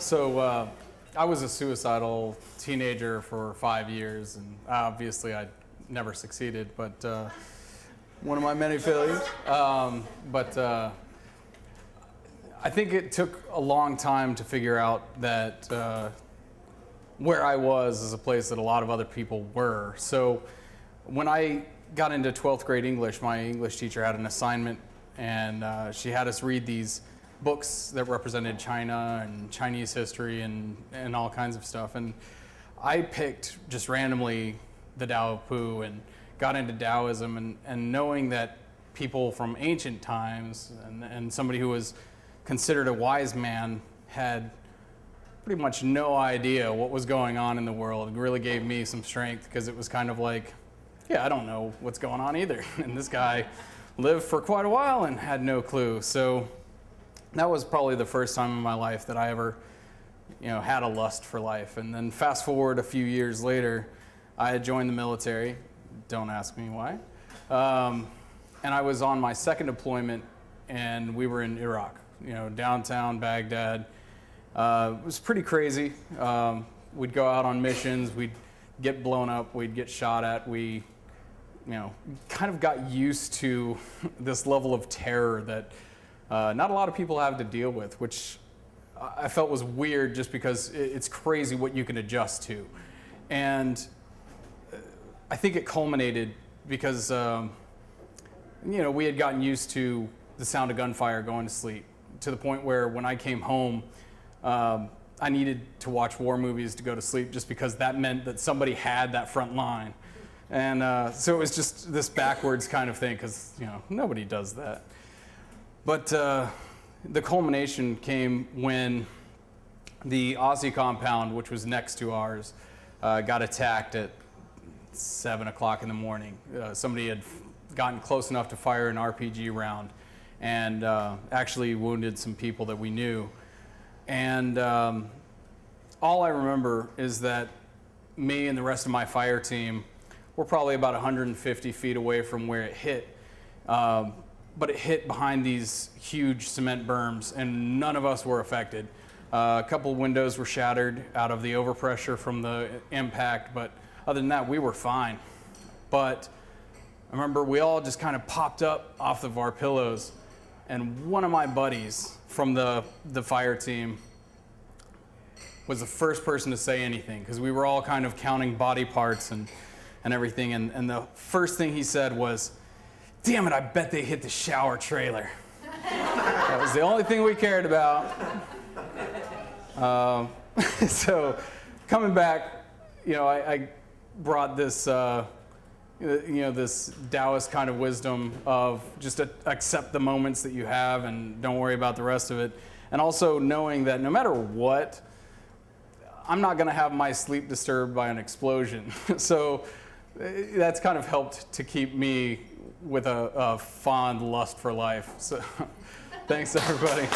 So I was a suicidal teenager for 5 years, and obviously I never succeeded, but one of my many failures. I think it took a long time to figure out that where I was is a place that a lot of other people were. So when I got into 12th grade English, my English teacher had an assignment, and she had us read these books that represented China and Chinese history and all kinds of stuff. And I picked just randomly the Tao of Pooh and got into Taoism, and knowing that people from ancient times and somebody who was considered a wise man had pretty much no idea what was going on in the world, it really gave me some strength, because it was kind of like, yeah, I don't know what's going on either. And this guy lived for quite a while and had no clue. So that was probably the first time in my life that I ever, had a lust for life. And then fast forward a few years later, I had joined the military. Don't ask me why. And I was on my second deployment, and we were in Iraq, downtown Baghdad. It was pretty crazy. We'd go out on missions, we'd get blown up, we'd get shot at. We, kind of got used to this level of terror that not a lot of people have to deal with, which I felt was weird, just because it's crazy what you can adjust to. And I think it culminated because, we had gotten used to the sound of gunfire going to sleep, to the point where when I came home, I needed to watch war movies to go to sleep, just because that meant that somebody had that front line. And so it was just this backwards kind of thing, because nobody does that. But the culmination came when the Aussie compound, which was next to ours, got attacked at 7 o'clock in the morning. Somebody had gotten close enough to fire an RPG round and actually wounded some people that we knew. And all I remember is that me and the rest of my fire team were probably about 150 feet away from where it hit. But it hit behind these huge cement berms, and none of us were affected. A couple of windows were shattered out of the overpressure from the impact, but other than that, we were fine. But I remember we all just kind of popped up off of our pillows, and one of my buddies from the fire team was the first person to say anything, because we were all kind of counting body parts and everything, and the first thing he said was, "Damn it, I bet they hit the shower trailer." That was the only thing we cared about. So coming back, I brought this, this Taoist kind of wisdom of just accept the moments that you have and don't worry about the rest of it. And also knowing that no matter what, I'm not going to have my sleep disturbed by an explosion. So that's kind of helped to keep me with a fond lust for life. So thanks, everybody.